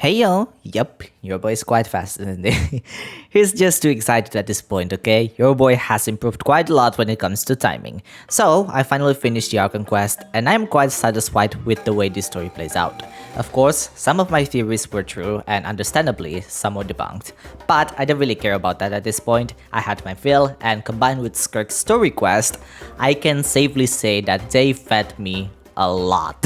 Hey yo, yup, your boy is quite fast, isn't he? He's just too excited at this point, okay? Your boy has improved quite a lot when it comes to timing. So, I finally finished the Archon Quest, and I'm quite satisfied with the way this story plays out. Of course, some of my theories were true, and understandably, some were debunked. But I don't really care about that at this point. I had my fill, and combined with Skirk's story quest, I can safely say that they fed me a lot.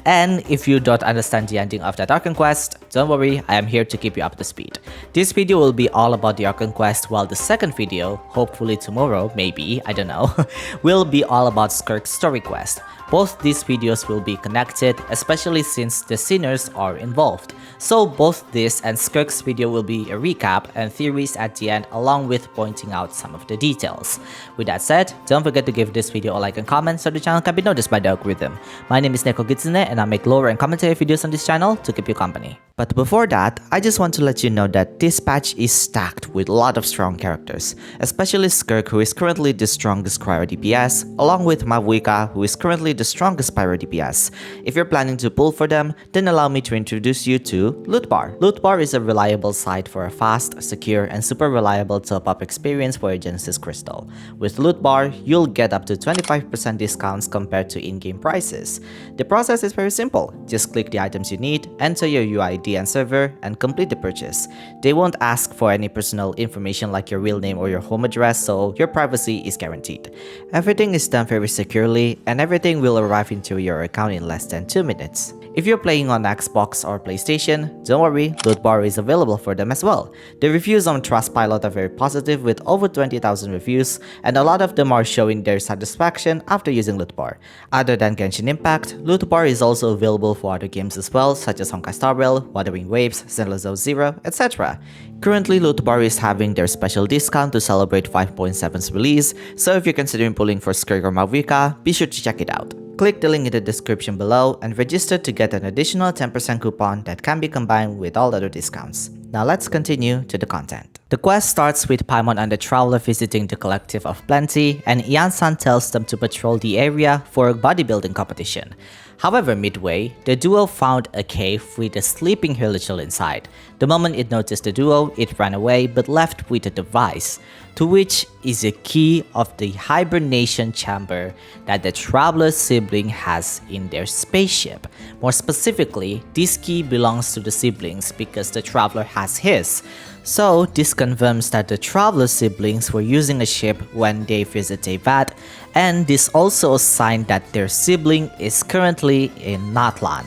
And if you don't understand the ending of that Archon Quest, don't worry, I am here to keep you up to speed. This video will be all about the Archon Quest, while the second video, hopefully tomorrow, maybe, I don't know, will be all about Skirk's story quest. Both these videos will be connected, especially since the sinners are involved. So both this and Skirk's video will be a recap and theories at the end, along with pointing out some of the details. With that said, don't forget to give this video a like and comment so the channel can be noticed by the algorithm. My name is Nicole, and I make lore and commentary videos on this channel to keep you company. But before that, I just want to let you know that this patch is stacked with a lot of strong characters, especially Skirk, who is currently the strongest cryo DPS, along with Mavuika, who is currently the strongest pyro DPS. If you're planning to pull for them, then allow me to introduce you to Loot Bar. Loot Bar is a reliable site for a fast, secure, and super reliable top-up experience for your Genesis Crystal. With Loot Bar, you'll get up to 25% discounts compared to in-game prices. The process is very simple. Just click the items you need, enter your UID and server, and complete the purchase. They won't ask for any personal information like your real name or your home address, so your privacy is guaranteed. Everything is done very securely, and everything will arrive into your account in less than 2 minutes. If you're playing on Xbox or PlayStation, don't worry, Loot Bar is available for them as well. The reviews on Trustpilot are very positive with over 20,000 reviews, and a lot of them are showing their satisfaction after using Loot Bar. Other than Genshin Impact, Loot Bar is also available for other games as well, such as Honkai Star Rail, Wuthering Waves, Zenless Zone Zero, etc. Currently, Loot Bar is having their special discount to celebrate 5.7's release, so if you're considering pulling for Skirk or Mavuika, be sure to check it out. Click the link in the description below and register to get an additional 10% coupon that can be combined with all other discounts. Now let's continue to the content. The quest starts with Paimon and the Traveler visiting the Collective of Plenty, and Ian-san tells them to patrol the area for a bodybuilding competition. However, midway, the duo found a cave with a sleeping Hilichurl inside. The moment it noticed the duo, it ran away but left with a device, to which is a key of the hibernation chamber that the Traveler's sibling has in their spaceship. More specifically, this key belongs to the siblings because the Traveler has his. So this confirms that the Traveler siblings were using a ship when they visit Teyvat, and this also a sign that their sibling is currently in Natlan.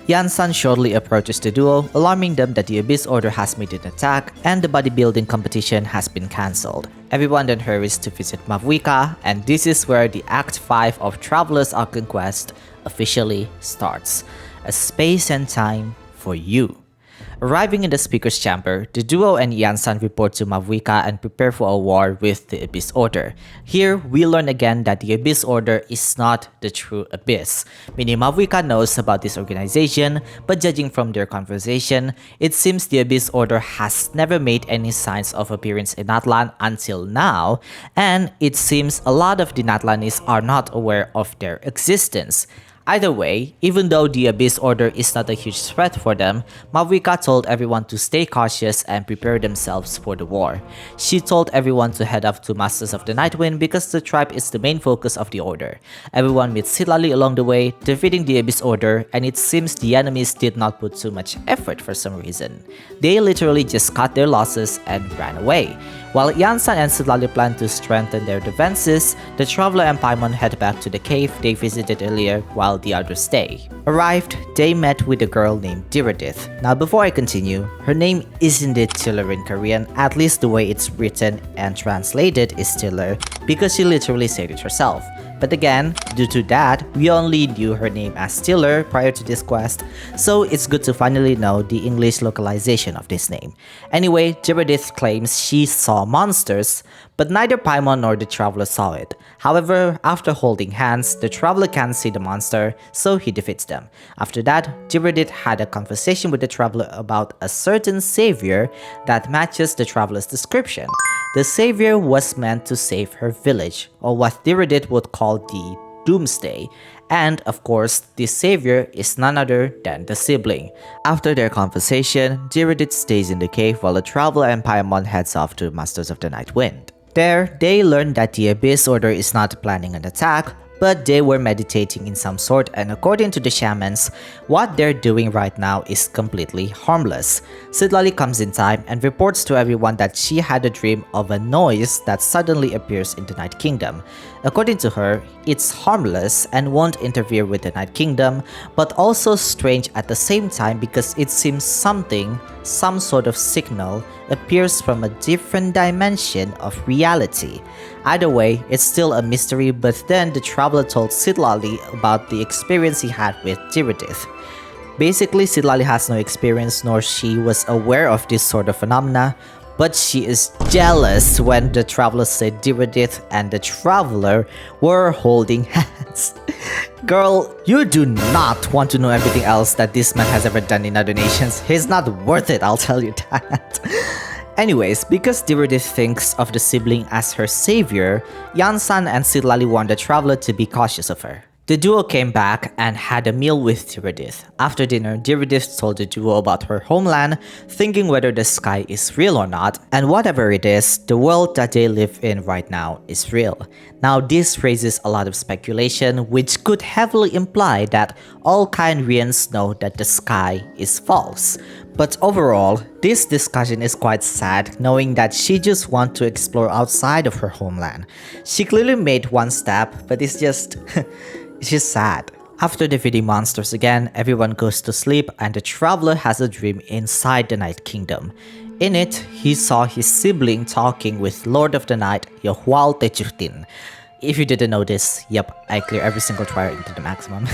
Yan-san shortly approaches the duo, alarming them that the Abyss Order has made an attack and the bodybuilding competition has been cancelled. Everyone then hurries to visit Mavuika, and this is where the Act 5 of Traveler's Archon Quest officially starts. A space and time for you. Arriving in the speaker's chamber, the duo and Yan-san report to Mavuika and prepare for a war with the Abyss Order. Here, we learn again that the Abyss Order is not the true Abyss, meaning Mavuika knows about this organization, but judging from their conversation, it seems the Abyss Order has never made any signs of appearance in Natlan until now, and it seems a lot of the Natlanis are not aware of their existence. Either way, even though the Abyss Order is not a huge threat for them, Mavuika told everyone to stay cautious and prepare themselves for the war. She told everyone to head off to Masters of the Nightwind because the tribe is the main focus of the Order. Everyone meets Hilali along the way, defeating the Abyss Order, and it seems the enemies did not put too much effort for some reason. They literally just cut their losses and ran away. While Yan-san and Silali plan to strengthen their defenses, the Traveler and Paimon head back to the cave they visited earlier while the others stay. Arrived, they met with a girl named Direidyth. Now before I continue, her name isn't it Tiller in Korean, at least the way it's written and translated is Tiller, because she literally said it herself. But again, due to that, we only knew her name as Tiller prior to this quest, so it's good to finally know the English localization of this name. Anyway, Direidyth claims she saw monsters, but neither Paimon nor the Traveler saw it. However, after holding hands, the Traveler can't see the monster, so he defeats them. After that, Direidyth had a conversation with the Traveler about a certain savior that matches the Traveler's description. The savior was meant to save her village, or what Direidyth would call the Doomsday, And of course, this savior is none other than the sibling. After their conversation, Direidyth stays in the cave while the Traveler and Paimon heads off to Masters of the Night Wind. There, they learn that the Abyss Order is not planning an attack, but they were meditating in some sort, and according to the shamans, what they're doing right now is completely harmless. Citlali comes in time and reports to everyone that she had a dream of a noise that suddenly appears in the Night Kingdom. According to her, it's harmless and won't interfere with the Night Kingdom, but also strange at the same time because it seems some sort of signal, appears from a different dimension of reality. Either way, it's still a mystery, but then the Traveler told Citlali about the experience he had with Direidyth. Basically, Citlali has no experience nor she was aware of this sort of phenomena, but she is jealous when the Traveler said Direidyth and the Traveler were holding hands. Girl, you do not want to know everything else that this man has ever done in other nations. He's not worth it, I'll tell you that. Anyways, because Direidyth thinks of the sibling as her savior, Yansan and Citlali warned the Traveler to be cautious of her. The duo came back and had a meal with Direidyth. After dinner, Direidyth told the duo about her homeland, thinking whether the sky is real or not, and whatever it is, the world that they live in right now is real. Now this raises a lot of speculation, which could heavily imply that all Khaenri'ahns know that the sky is false. But overall, this discussion is quite sad, knowing that she just wants to explore outside of her homeland. She clearly made one step, but it's just sad. After defeating monsters again, everyone goes to sleep and the Traveler has a dream inside the Night Kingdom. In it, he saw his sibling talking with Lord of the Night, Yohualtecuhtin. If you didn't know this, yep, I clear every single trial into the maximum.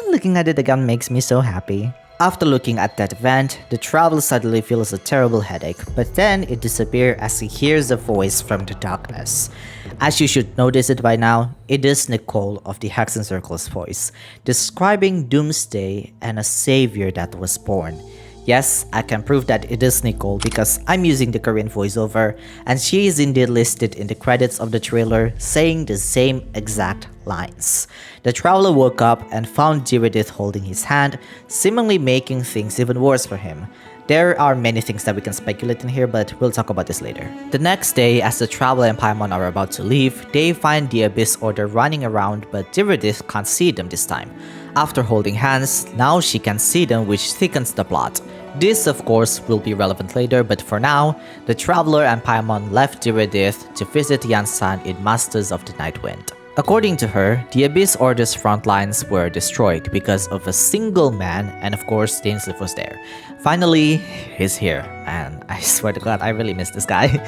Looking at it again makes me so happy. After looking at that event, the Traveler suddenly feels a terrible headache, but then it disappears as he hears a voice from the darkness. As you should notice it by now, it is Nicole of the Hexen Circle's voice, describing doomsday and a savior that was born. Yes, I can prove that it is Nicole because I'm using the Korean voiceover, and she is indeed listed in the credits of the trailer saying the same exact lines. The Traveler woke up and found Direidyth holding his hand, seemingly making things even worse for him. There are many things that we can speculate in here, but we'll talk about this later. The next day, as the Traveler and Paimon are about to leave, they find the Abyss Order running around, but Direidyth can't see them this time. After holding hands, now she can see them, which thickens the plot. This of course will be relevant later, but for now, the Traveler and Paimon left Direidyth to visit Yansan in Masters of the Night Wind. According to her, the Abyss Order's front lines were destroyed because of a single man, and of course Dainsleif was there. Finally, he's here, and I swear to God, I really miss this guy.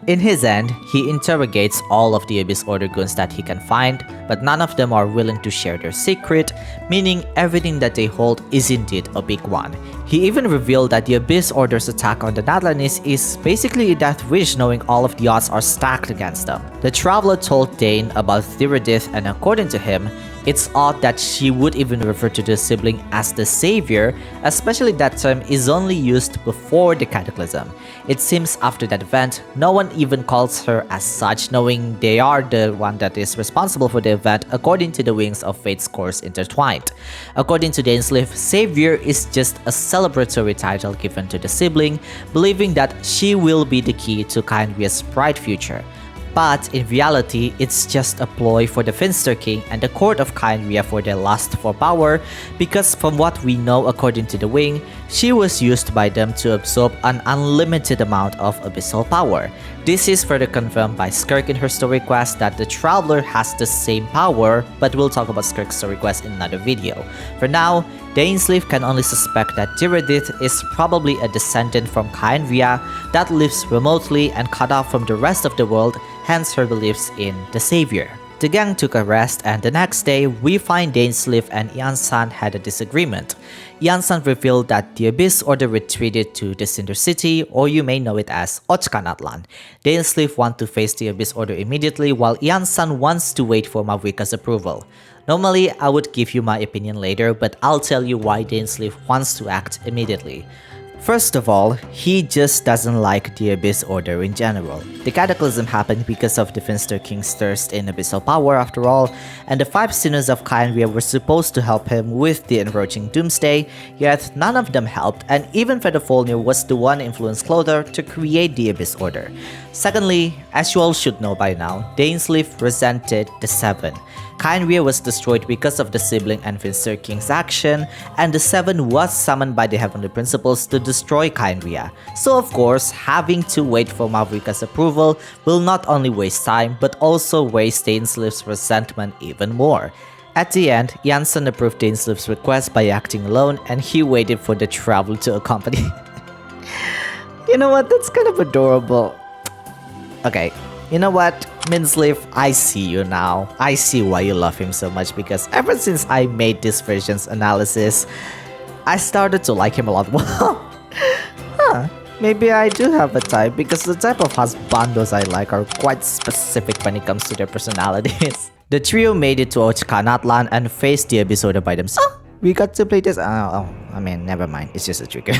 In his end, he interrogates all of the Abyss Order goons that he can find, but none of them are willing to share their secret, meaning everything that they hold is indeed a big one. He even revealed that the Abyss Order's attack on the Natlanis is basically a death wish, knowing all of the odds are stacked against them. The Traveler told Dane about Direidyth, and according to him, it's odd that she would even refer to the sibling as the savior, especially that term is only used before the Cataclysm. It seems after that event, no one even calls her as such, knowing they are the one that is responsible for the event according to the Wings of Fate's course intertwined. According to Dainsleif, Savior is just a celebratory title given to the sibling, believing that she will be the key to Khaenri'ah's bright future. But in reality, it's just a ploy for the Finster King and the court of Khaenri'ah for their lust for power, because from what we know according to the Wing, she was used by them to absorb an unlimited amount of abyssal power. This is further confirmed by Skirk in her story quest that the Traveler has the same power, but we'll talk about Skirk's story quest in another video. For now, Dainsleif can only suspect that Direidyth is probably a descendant from Khaenri'ah that lives remotely and cut off from the rest of the world, hence her beliefs in the Savior. The gang took a rest, and the next day, we find Dainsleif and Yansan had a disagreement. Yansan revealed that the Abyss Order retreated to the Cinder City, or you may know it as Ochkanatlan. Dainsleif wants to face the Abyss Order immediately, while Yansan wants to wait for Mavika's approval. Normally, I would give you my opinion later, but I'll tell you why Dainsleif wants to act immediately. First of all, he just doesn't like the Abyss Order in general. The cataclysm happened because of the Finster King's thirst in abyssal power after all, and the 5 sinners of Khaenri'ah were supposed to help him with the encroaching doomsday, yet none of them helped, and even Fedefalnir was the one influenced Clother to create the Abyss Order. Secondly, as you all should know by now, Dainsleif resented the 7. Khaenri'ah was destroyed because of the sibling and Finster King's action, and the 7 was summoned by the Heavenly Principles to destroy Khaenri'ah. So of course, having to wait for Mavrika's approval will not only waste time, but also waste Dainsleif's resentment even more. At the end, Janssen approved Dainsleif's request by acting alone, and he waited for the traveler to accompany. You know what, that's kind of adorable. Okay. You know what, Dainsleif, I see you now. I see why you love him so much, because ever since I made this version's analysis, I started to like him a lot more. Maybe I do have a type, because the type of husbandos I like are quite specific when it comes to their personalities. The trio made it to Othkanatlan and faced the Abyss Order by themselves. We got to play this. I mean, never mind. It's just a trigger.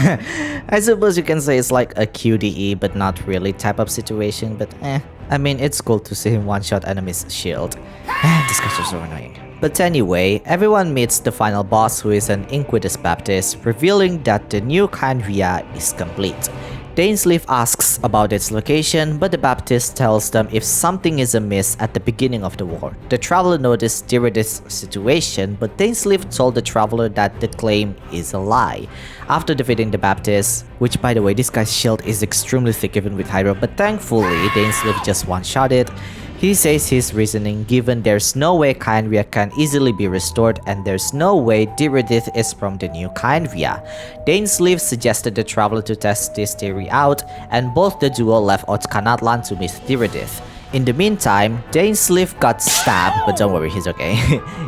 I suppose you can say it's like a QDE, but not really type of situation. But I mean, it's cool to see him one-shot enemies' shield. These guys are so annoying. But anyway, everyone meets the final boss, who is an Inquisitus Baptist, revealing that the new Khaenri'ah is complete. Dainsleif asks about its location, but the Baptist tells them if something is amiss at the beginning of the war. The traveler noticed Direidyth's situation, but Dainsleif told the traveler that the claim is a lie. After defeating the Baptist, which by the way, this guy's shield is extremely thick even with Hydro, but thankfully Dainsleif just one-shot it. He says his reasoning, given there's no way Khaenri'ah can easily be restored and there's no way Direidyth is from the new Khaenri'ah. Dainsleif suggested the traveler to test this theory out, and both the duo left Othkanatlan to meet Direidyth. In the meantime, Dainsleif got stabbed, but don't worry, he's okay.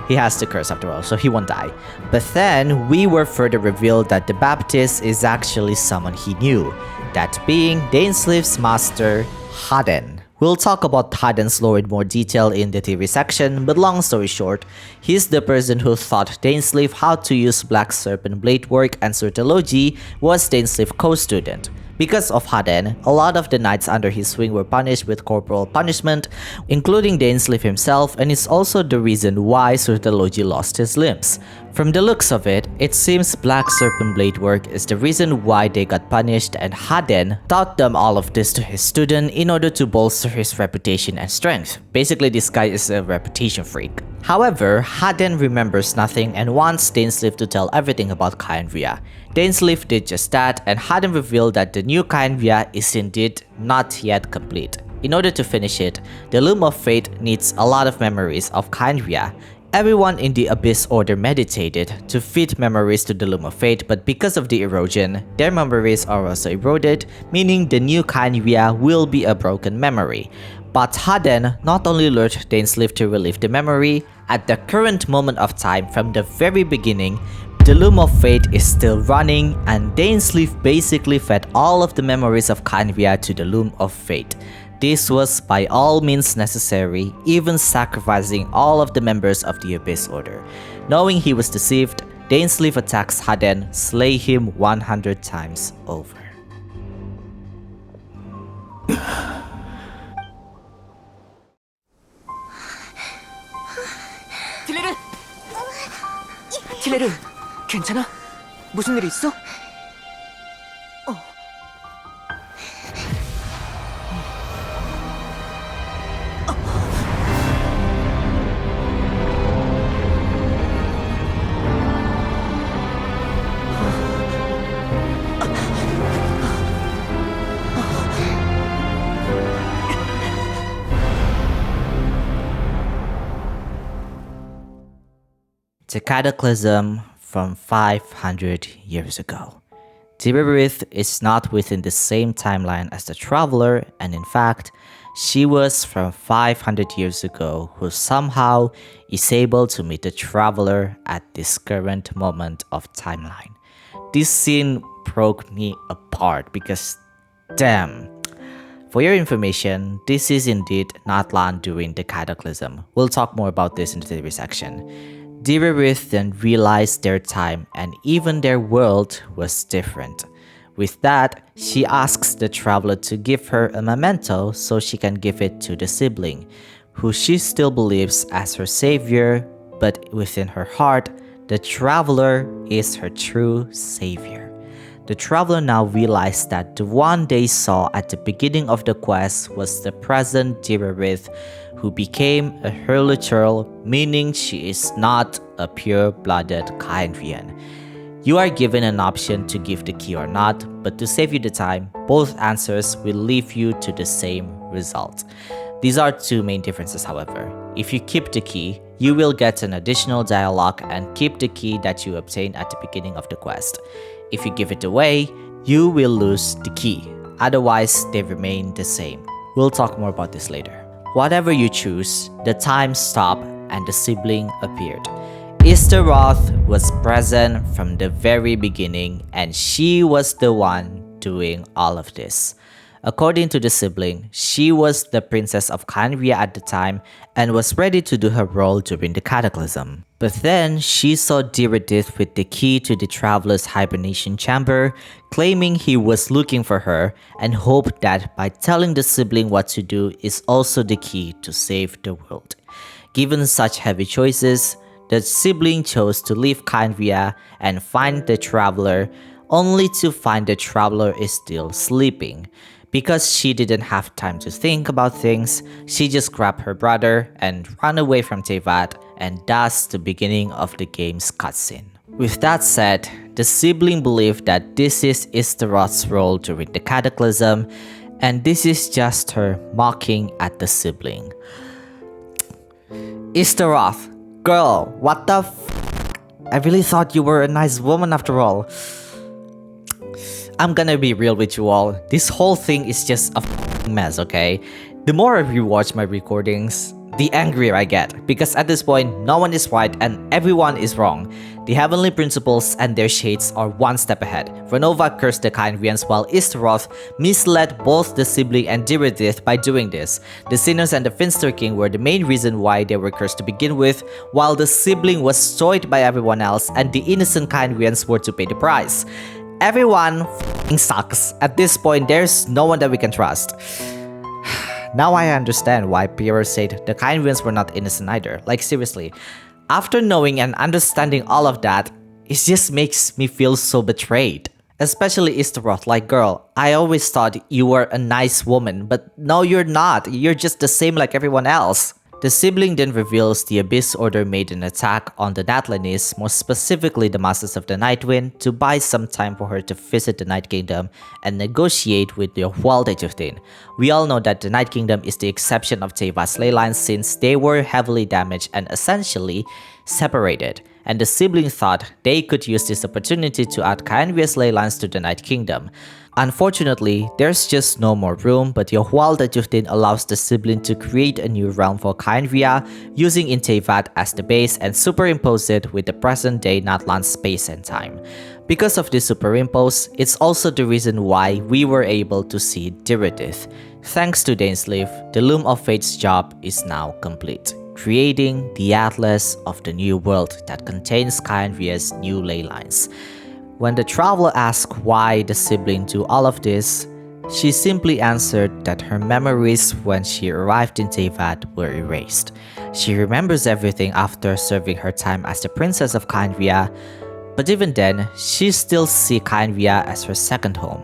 He has the curse after all, so he won't die. But then, we were further revealed that the Baptist is actually someone he knew, that being Dainsleif's master, Haden. We'll talk about Haden's lore in more detail in the theory section, but long story short, he's the person who taught Dainsleif how to use Black Serpent blade work, and Surtalogi was Dainsleif's co-student. Because of Haden, a lot of the knights under his wing were punished with corporal punishment, including Dainsleif himself, and it's also the reason why Surtalogi lost his limbs. From the looks of it, it seems Black Serpent blade work is the reason why they got punished, and Haden taught them all of this to his student in order to bolster his reputation and strength. Basically, this guy is a reputation freak. However, Haden remembers nothing and wants Dainsleif to tell everything about Khaenri'ah. Dainsleif did just that, and Haden revealed that the new Khaenri'ah is indeed not yet complete. In order to finish it, the Loom of Fate needs a lot of memories of Khaenri'ah. Everyone in the Abyss Order meditated to feed memories to the Loom of Fate, but because of the erosion, their memories are also eroded, meaning the new Khaenri'ah will be a broken memory. But Haden not only lured Dainsleif to relive the memory, at the current moment of time from the very beginning, the Loom of Fate is still running, and Dainsleif basically fed all of the memories of Khaenri'ah to the Loom of Fate. This was by all means necessary, even sacrificing all of the members of the Abyss Order. Knowing he was deceived, Dainsleif attacks Haden, slay him 100 times over. 티레르, 괜찮아? 무슨 일 있어? The Cataclysm from 500 years ago. Direidyth is not within the same timeline as the Traveler, and in fact, she was from 500 years ago who somehow is able to meet the Traveler at this current moment of timeline. This scene broke me apart because, damn. For your information, this is indeed not land during the Cataclysm. We'll talk more about this in the theory section. Direidyth then realized their time and even their world was different. With that, she asks the traveler to give her a memento so she can give it to the sibling, who she still believes as her savior, but within her heart, the traveler is her true savior. The traveler now realized that the one they saw at the beginning of the quest was the present Direidyth, who became a Hurlitural, meaning she is not a pure-blooded Khaenri'ahn. You are given an option to give the key or not, but to save you the time, both answers will lead you to the same result. These are two main differences, however. If you keep the key, you will get an additional dialogue and keep the key that you obtained at the beginning of the quest. If you give it away, you will lose the key. Otherwise, they remain the same. We'll talk more about this later. Whatever you choose, the time stopped and the sibling appeared. Istaroth was present from the very beginning, and she was the one doing all of this. According to the sibling, she was the princess of Khaenri'ah at the time and was ready to do her role during the cataclysm. But then she saw Direidyth with the key to the traveler's hibernation chamber, claiming he was looking for her, and hoped that by telling the sibling what to do is also the key to save the world. Given such heavy choices, the sibling chose to leave Khaenri'ah and find the traveler, only to find the traveler is still sleeping. Because she didn't have time to think about things, she just grabbed her brother and ran away from Teyvat, and thus the beginning of the game's cutscene. With that said, the sibling believed that this is Istaroth's role during the cataclysm, and this is just her mocking at the sibling. Istaroth, girl, what the f***? I really thought you were a nice woman after all. I'm gonna be real with you all, this whole thing is just a mess, okay? The more I rewatch my recordings, the angrier I get, because at this point, no one is right and everyone is wrong. The Heavenly Principles and their shades are one step ahead. Renova cursed the Khaenri'ahns while Istaroth misled both the sibling and Direidyth by doing this. The Sinners and the Finster King were the main reason why they were cursed to begin with, while the sibling was destroyed by everyone else and the innocent Khaenri'ahns were to pay the price. Everyone f***ing sucks. At this point, there's no one that we can trust. Now I understand why Pierre said the Khaenri'ahns were not innocent either. Like seriously, after knowing and understanding all of that, it just makes me feel so betrayed. Especially Istaroth, like girl, I always thought you were a nice woman, but no you're not, you're just the same like everyone else. The sibling then reveals the Abyss Order made an attack on the Natlanis, more specifically the Masters of the Nightwind, to buy some time for her to visit the Night Kingdom and negotiate with the Yohualtecuhtin. We all know that the Night Kingdom is the exception of Teyvat's ley lines since they were heavily damaged and essentially separated, and the sibling thought they could use this opportunity to add Khaenri'ah's ley lines to the Night Kingdom. Unfortunately, there's just no more room, but Yohualtecuhtin allows the sibling to create a new realm for Khaenri'ah using Teyvat as the base and superimpose it with the present-day Natlan space and time. Because of this superimpose, it's also the reason why we were able to see Direidyth. Thanks to Dainsleif, the Loom of Fate's job is now complete, creating the Atlas of the New World that contains Khaenri'ah's new ley lines. When the traveler asked why the sibling do all of this, she simply answered that her memories when she arrived in Teyvat were erased. She remembers everything after serving her time as the princess of Khaenri'ah, but even then, she still sees Khaenri'ah as her second home.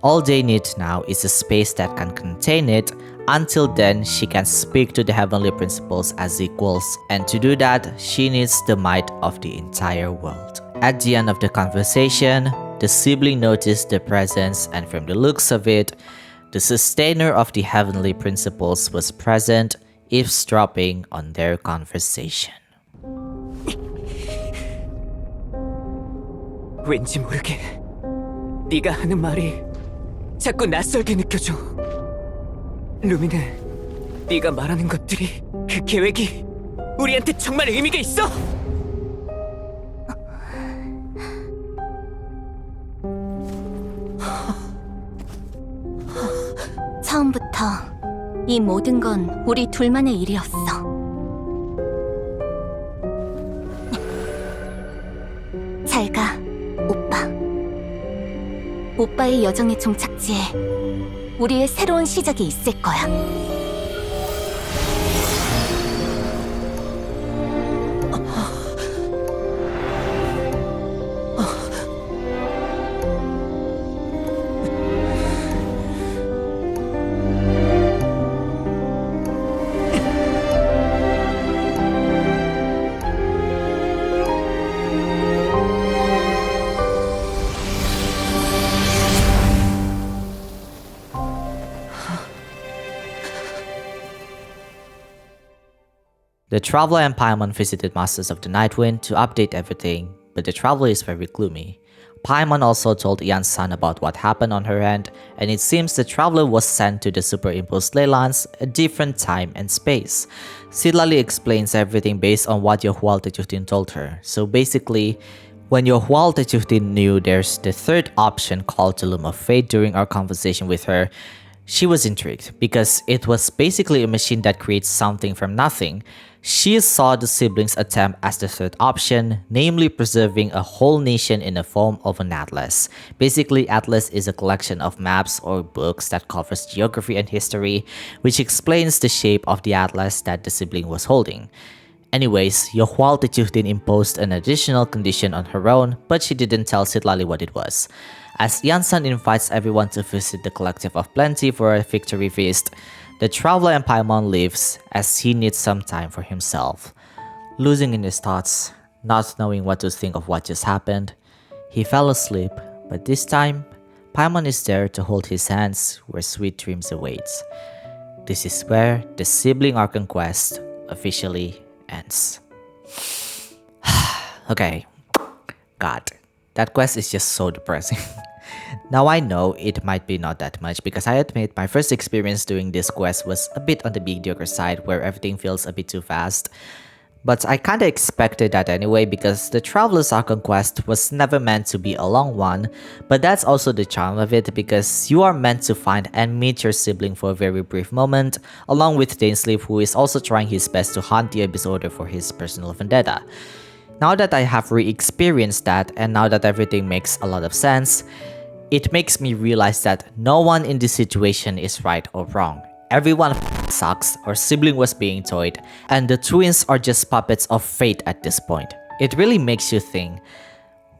All they need now is a space that can contain it. Until then, she can speak to the Heavenly Principles as equals, and to do that, she needs the might of the entire world. At the end of the conversation, the sibling noticed the presence, and from the looks of it, the sustainer of the Heavenly Principles was present, eavesdropping on their conversation. 왠지 모르게 네가 하는 말이 자꾸 낯설게 느껴져. 루미는 네가 말하는 것들이 그 계획이 우리한테 정말 의미가 있어? 처음부터 이 모든 건 우리 둘만의 일이었어. 잘 가, 오빠. 오빠의 여정의 종착지에 우리의 새로운 시작이 있을 거야. The Traveler and Paimon visited Masters of the Nightwind to update everything, but the Traveler is very gloomy. Paimon also told Yansan about what happened on her end, and it seems the Traveler was sent to the superimposed Leylands, a different time and space. Sidlali explains everything based on what Yohualtecuhtin told her. So basically, when Yohualtecuhtin knew there's the third option called the Loom of Fate during our conversation with her, she was intrigued because it was basically a machine that creates something from nothing. She saw the siblings attempt as the third option, namely preserving a whole nation in the form of an atlas. Basically, atlas is a collection of maps or books that covers geography and history, which explains the shape of the atlas that the sibling was holding. Anyways, Yohualtecuhtin imposed an additional condition on her own, but she didn't tell Sidlali what it was. As Yansan invites everyone to visit the Collective of Plenty for a victory feast, the Traveler and Paimon leaves as he needs some time for himself. Losing in his thoughts, not knowing what to think of what just happened, he fell asleep, but this time, Paimon is there to hold his hands where sweet dreams awaits. This is where the sibling Archon Quest officially ends. Okay, God, that quest is just so depressing. Now I know it might be not that much because I admit my first experience doing this quest was a bit on the mediocre side where everything feels a bit too fast. But I kinda expected that anyway because the Traveler's Archon Quest was never meant to be a long one, but that's also the charm of it because you are meant to find and meet your sibling for a very brief moment, along with Dainsleif, who is also trying his best to hunt the Abyss Order for his personal vendetta. Now that I have re-experienced that and now that everything makes a lot of sense, it makes me realize that no one in this situation is right or wrong. Everyone sucks, our sibling was being toyed, and the twins are just puppets of fate at this point. It really makes you think,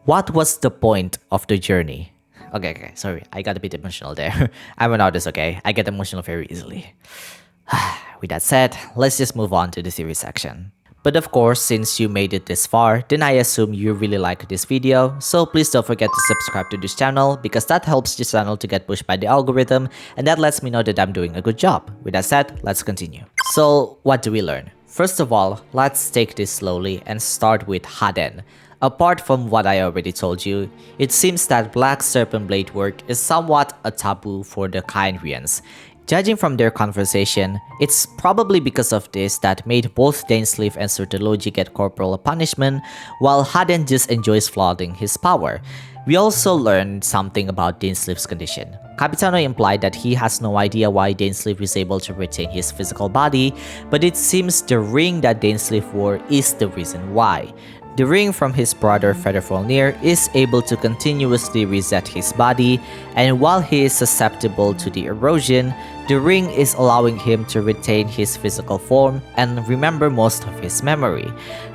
what was the point of the journey? Okay, sorry, I got a bit emotional there. I'm an artist, okay? I get emotional very easily. With that said, let's just move on to the theory section. But of course, since you made it this far, then I assume you really like this video, so please don't forget to subscribe to this channel because that helps this channel to get pushed by the algorithm and that lets me know that I'm doing a good job. With that said, let's continue. So, what do we learn? First of all, let's take this slowly and start with Haden. Apart from what I already told you, it seems that black serpent blade work is somewhat a taboo for the Khaenri'ahns. Judging from their conversation, it's probably because of this that made both Dainsleif and Surtalogi get corporal punishment, while Haden just enjoys flaunting his power. We also learned something about Dainsleif's condition. Capitano implied that he has no idea why Dainsleif is able to retain his physical body, but it seems the ring that Dainsleif wore is the reason why. The ring from his brother Featherfalnir is able to continuously reset his body, and while he is susceptible to the erosion, the ring is allowing him to retain his physical form and remember most of his memory.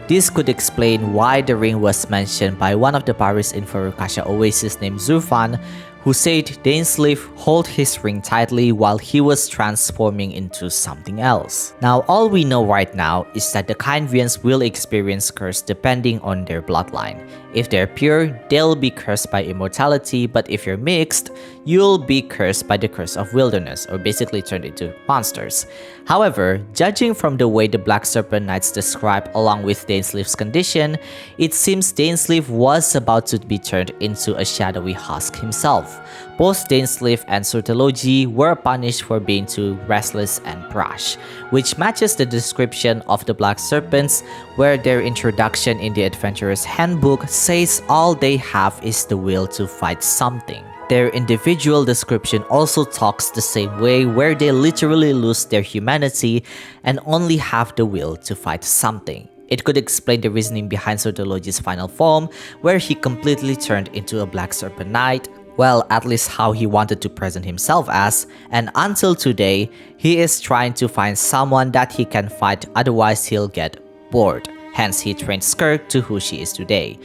This could explain why the ring was mentioned by one of the pirates in Furukasha Oasis named Zufan, who said Dainsleif held his ring tightly while he was transforming into something else. Now all we know right now is that the Khaenri'ahns will experience curse depending on their bloodline. If they're pure, they'll be cursed by immortality, but if you're mixed, you'll be cursed by the curse of wilderness, or basically turned into monsters. However, judging from the way the Black Serpent Knights describe along with Dainsleif's condition, it seems Dainsleif was about to be turned into a shadowy husk himself. Both Dainsleif and Surtalogi were punished for being too restless and brash, which matches the description of the Black Serpents, where their introduction in the Adventurer's Handbook says all they have is the will to fight something. Their individual description also talks the same way, where they literally lose their humanity and only have the will to fight something. It could explain the reasoning behind Surtalogi's final form, where he completely turned into a Black Serpent Knight, Well, at least how he wanted to present himself as, and until today, he is trying to find someone that he can fight, otherwise he'll get bored. Hence, he trained Skirk to who she is today.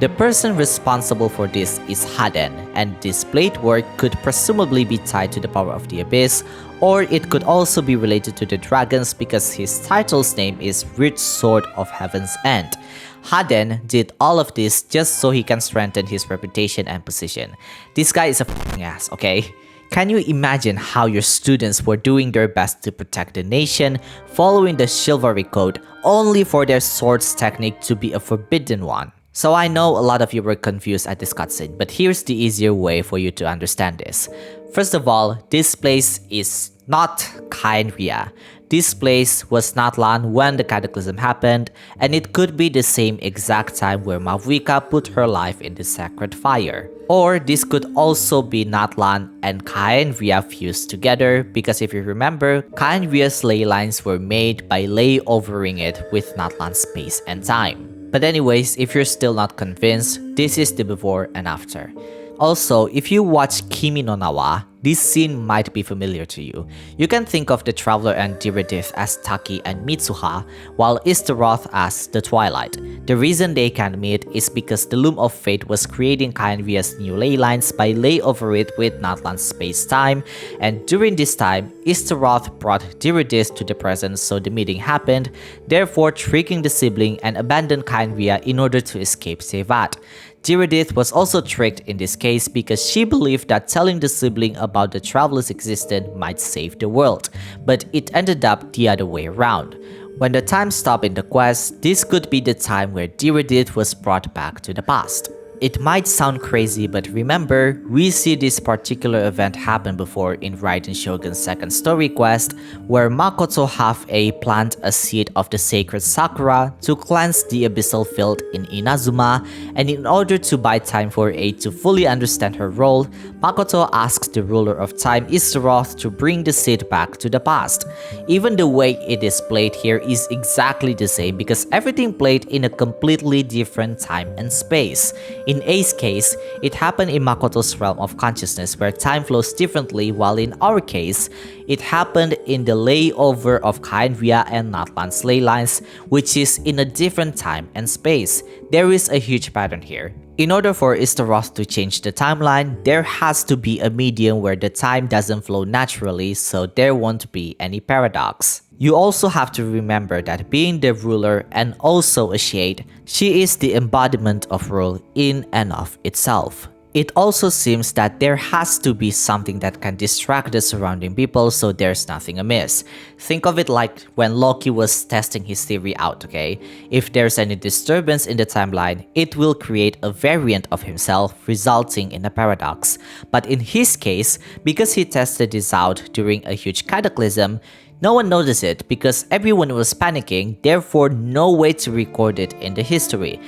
The person responsible for this is Haden, and this blade work could presumably be tied to the power of the Abyss, or it could also be related to the dragons because his title's name is Rich Sword of Heaven's End. Haden did all of this just so he can strengthen his reputation and position. This guy is a f***ing ass, okay? Can you imagine how your students were doing their best to protect the nation, following the chivalry code, only for their swords technique to be a forbidden one? So I know a lot of you were confused at this cutscene, but here's the easier way for you to understand this. First of all, this place is not Khaenri'ah. This place was Natlan when the cataclysm happened, and it could be the same exact time where Mavuika put her life in the sacred fire. Or this could also be Natlan and Khaenri'ah fused together, because if you remember, Khaenri'ah's ley lines were made by layovering it with Natlan's space and time. But anyways, if you're still not convinced, this is the before and after. Also, if you watch Kimi no Na wa, this scene might be familiar to you. You can think of the Traveler and Direidyth as Taki and Mitsuha, while Istaroth as the Twilight. The reason they can meet is because the Loom of Fate was creating Khaenri'ah's new ley lines by layover it with Natlan's space-time, and during this time, Istaroth brought Direidyth to the present so the meeting happened, therefore tricking the sibling and abandoned Khaenri'ah in order to escape Sevat. Direidyth was also tricked in this case because she believed that telling the sibling about the Traveler's existence might save the world, but it ended up the other way around. When the time stopped in the quest, this could be the time where Direidyth was brought back to the past. It might sound crazy, but remember, we see this particular event happen before in Raiden Shogun's second story quest, where Makoto Half-A plant a seed of the sacred Sakura to cleanse the abyssal field in Inazuma, and in order to buy time for A to fully understand her role, Makoto asks the ruler of time Istaroth to bring the seed back to the past. Even the way it is played here is exactly the same because everything played in a completely different time and space. In A's case, it happened in Makoto's realm of consciousness where time flows differently, while in our case, it happened in the layover of Khaenri'ah and Natlan's ley lines, which is in a different time and space. There is a huge pattern here. In order for Istaroth to change the timeline, there has to be a medium where the time doesn't flow naturally, so there won't be any paradox. You also have to remember that being the ruler and also a shade, she is the embodiment of rule in and of itself. It also seems that there has to be something that can distract the surrounding people so there's nothing amiss. Think of it like when Loki was testing his theory out, okay? If there's any disturbance in the timeline, it will create a variant of himself, resulting in a paradox. But in his case, because he tested this out during a huge cataclysm, no one noticed it because everyone was panicking, therefore no way to record it in the history.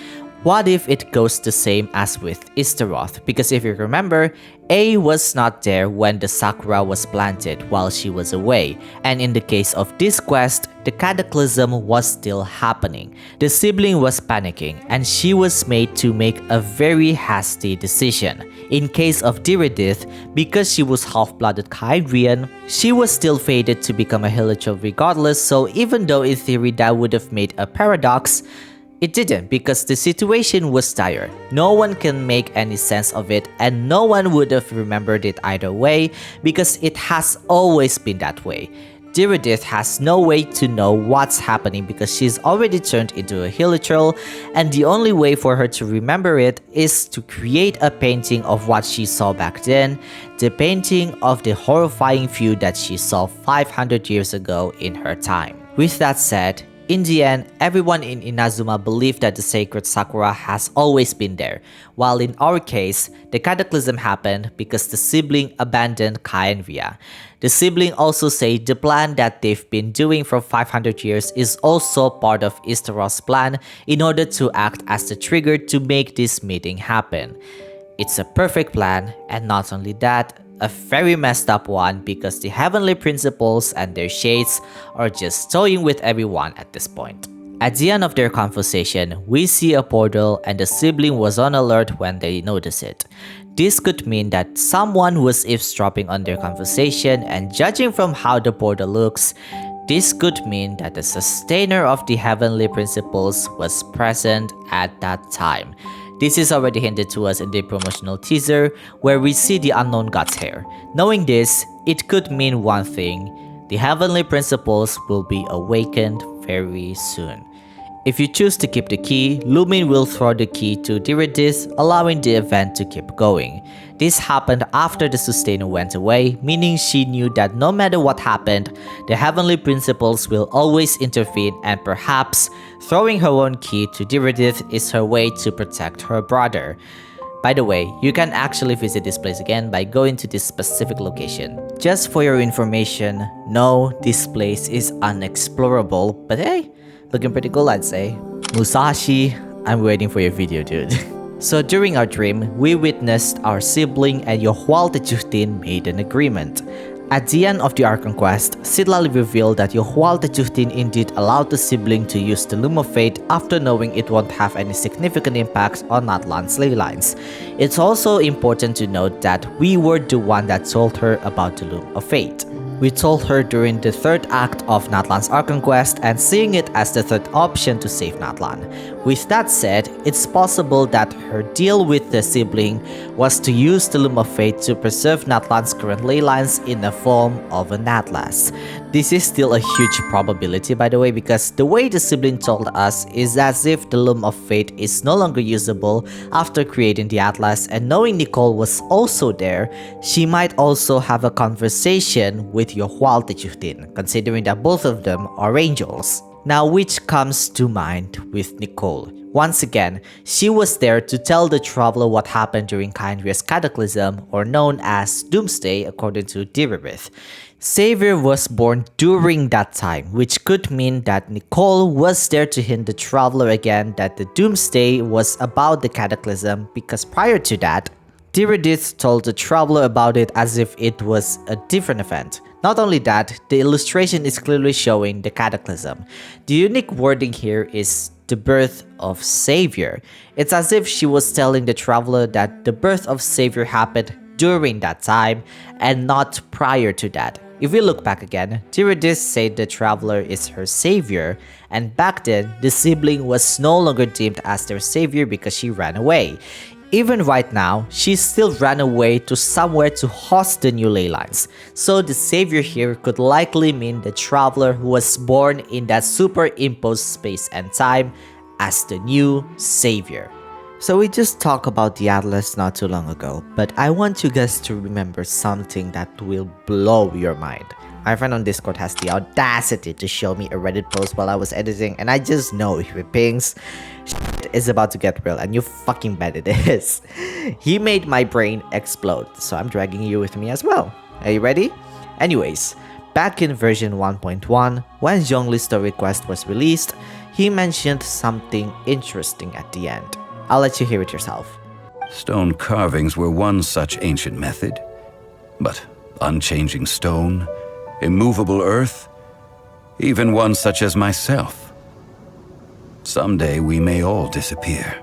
What if it goes the same as with Istaroth? Because if you remember, A was not there when the Sakura was planted while she was away, and in the case of this quest, the cataclysm was still happening. The sibling was panicking, and she was made to make a very hasty decision. In case of Direidyth, because she was half-blooded Khaenri'ahn, she was still fated to become a Hilichurl regardless, so even though in theory that would have made a paradox, it didn't because the situation was dire. No one can make any sense of it and no one would have remembered it either way because it has always been that way. Direidyth has no way to know what's happening because she's already turned into a Hilichurl, and the only way for her to remember it is to create a painting of what she saw back then, the painting of the horrifying view that she saw 500 years ago in her time. With that said, in the end, everyone in Inazuma believed that the sacred Sakura has always been there, while in our case, the cataclysm happened because the sibling abandoned Khaenri'ah. The sibling also said the plan that they've been doing for 500 years is also part of Istaroth's plan in order to act as the trigger to make this meeting happen. It's a perfect plan, and not only that, a very messed up one because the heavenly principles and their shades are just toying with everyone at this point. At the end of their conversation, we see a portal and the sibling was on alert when they notice it. This could mean that someone was eavesdropping on their conversation, and judging from how the portal looks, this could mean that the sustainer of the heavenly principles was present at that time. This is already hinted to us in the promotional teaser where we see the unknown god's hair. Knowing this, it could mean one thing: the heavenly principles will be awakened very soon. If you choose to keep the key, Lumin will throw the key to Direidyth, allowing the event to keep going. This happened after the Sustainer went away, meaning she knew that no matter what happened, the heavenly principles will always intervene, and perhaps throwing her own key to Direidyth is her way to protect her brother. By the way, you can actually visit this place again by going to this specific location. Just for your information, no, this place is unexplorable, but hey, looking pretty cool, I'd say. Musashi, I'm waiting for your video, dude. So during our dream, we witnessed our sibling and Yohualtecuhtin made an agreement. At the end of the Archon Quest, Surtalogi revealed that Yohualtecuhtin indeed allowed the sibling to use the Loom of Fate after knowing it won't have any significant impact on Natlan's ley lines. It's also important to note that we were the one that told her about the Loom of Fate. We told her during the third act of Natlan's Archon Quest and seeing it as the third option to save Natlan. With that said, it's possible that her deal with the sibling was to use the Loom of Fate to preserve Natlan's current ley lines in the form of an atlas. This is still a huge probability, by the way, because the way the sibling told us is as if the Loom of Fate is no longer usable after creating the atlas, and knowing Nicole was also there, she might also have a conversation with Yohualtecuhtin, considering that both of them are angels. Now, which comes to mind with Nicole? Once again, she was there to tell the traveler what happened during Khaenri'ahns cataclysm, or known as Doomsday according to Direidyth. Savior was born during that time, which could mean that Nicole was there to hint the traveler again that the Doomsday was about the cataclysm, because prior to that, Direidyth told the traveler about it as if it was a different event. Not only that, the illustration is clearly showing the cataclysm. The unique wording here is the birth of Savior. It's as if she was telling the traveler that the birth of Savior happened during that time and not prior to that. If we look back again, Direidyth said the traveler is her savior, and back then, the sibling was no longer deemed as their savior because she ran away. Even right now, she still ran away to somewhere to host the new ley lines. So the savior here could likely mean the traveler who was born in that superimposed space and time as the new savior. So we just talked about the Atlas not too long ago, but I want you guys to remember something that will blow your mind. My friend on Discord has the audacity to show me a Reddit post while I was editing, and I just know if it pings, shit is about to get real, and you fucking bet it is. He made my brain explode, so I'm dragging you with me as well. Are you ready? Anyways, back in version 1.1, when Zhongli's story quest was released, he mentioned something interesting at the end. I'll let you hear it yourself. Stone carvings were one such ancient method, but unchanging stone, immovable earth, even one such as myself. Someday we may all disappear.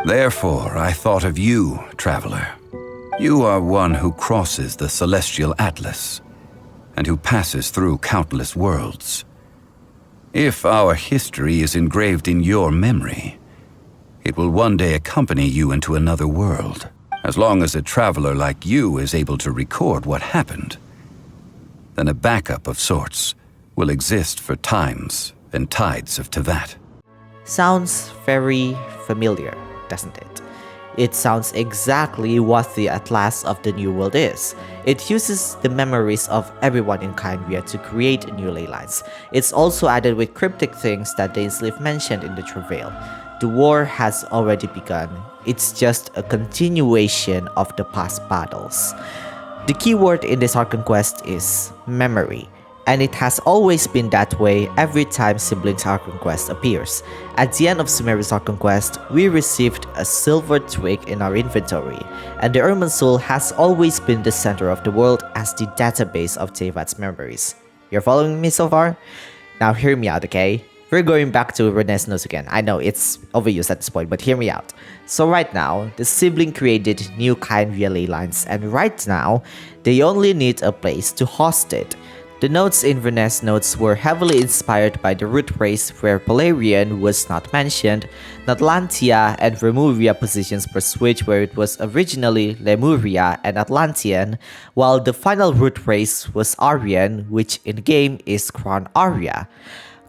Therefore, I thought of you, traveler. You are one who crosses the celestial atlas, and who passes through countless worlds. If our history is engraved in your memory, it will one day accompany you into another world. As long as a traveler like you is able to record what happened, then a backup of sorts will exist for times and tides of Teyvat. Sounds very familiar, doesn't it? It sounds exactly what the Atlas of the New World is. It uses the memories of everyone in Khaenri'ah to create new ley lines. It's also added with cryptic things that Dainsleif mentioned in the Travail. The war has already begun. It's just a continuation of the past battles. The keyword in this Archon Quest is memory, and it has always been that way every time Siblings Archon Quest appears. At the end of Sumeria's Archon Quest, we received a silver twig in our inventory, and the Irminsul has always been the center of the world as the database of Teyvat's memories. You're following me so far? Now hear me out, okay? We're going back to Rene's notes again. I know it's overused at this point, but hear me out. So right now, the sibling created new Khaenri'ah ley lines, and right now, they only need a place to host it. The notes in Rene's notes were heavily inspired by the root race where Polarian was not mentioned, Natlantia and Remuria positions were switched where it was originally Lemuria and Atlantean, while the final root race was Aryan, which in game is Crown Arya.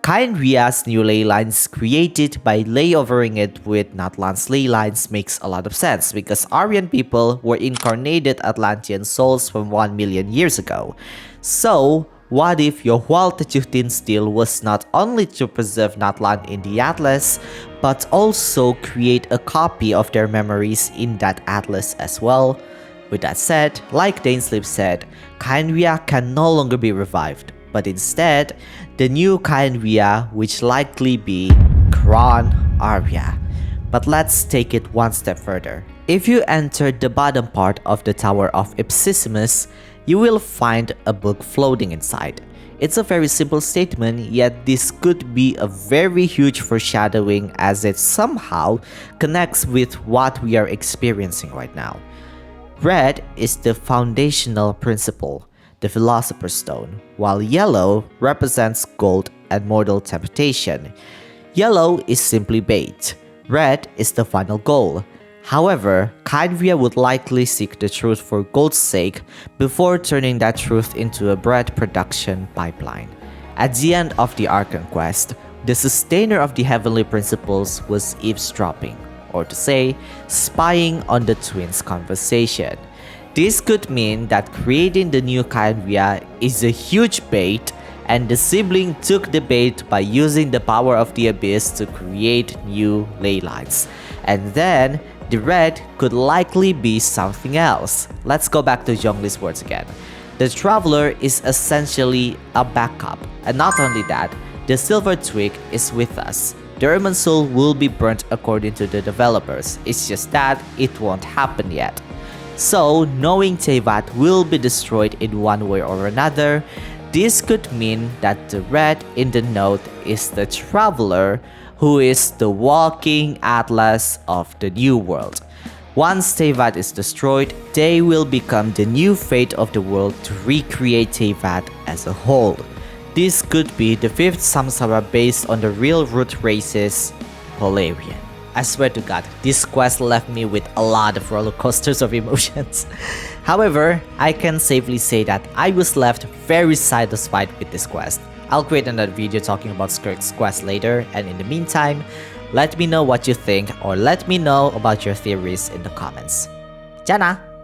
Khaenri'ah's new ley lines created by layovering it with Natlan's ley lines makes a lot of sense because Aryan people were incarnated Atlantean souls from 1 million years ago. So, what if Yohualtecuhtin still was not only to preserve Natlan in the Atlas, but also create a copy of their memories in that Atlas as well? With that said, like Dainsleif said, Khaenri'ah can no longer be revived, but instead, the new Khaenri'ah which likely be Crown Arya. But let's take it one step further. If you enter the bottom part of the Tower of Ipsissimus, you will find a book floating inside. It's a very simple statement, yet this could be a very huge foreshadowing as it somehow connects with what we are experiencing right now. Red is the foundational principle, the Philosopher's Stone, while yellow represents gold and mortal temptation. Yellow is simply bait. Red is the final goal. However, Khaenri'ah would likely seek the truth for gold's sake before turning that truth into a bread production pipeline. At the end of the Archon Quest, the sustainer of the heavenly principles was eavesdropping, or to say, spying on the twins' conversation. This could mean that creating the new Khaenri'ah is a huge bait, and the sibling took the bait by using the power of the abyss to create new ley lines. And then, the red could likely be something else. Let's go back to Zhongli's words again. The Traveler is essentially a backup, and not only that, the Silver Twig is with us. The Ermine Soul will be burnt according to the developers, it's just that it won't happen yet. So, knowing Teyvat will be destroyed in one way or another, this could mean that the red in the note is the Traveler, who is the walking atlas of the new world. Once Teyvat is destroyed, they will become the new fate of the world to recreate Teyvat as a whole. This could be the 5th Samsara based on the real root races, Polarian. I swear to God, this quest left me with a lot of roller coasters of emotions. However, I can safely say that I was left very satisfied with this quest. I'll create another video talking about Skirk's quest later, and in the meantime, let me know what you think or let me know about your theories in the comments. Jana!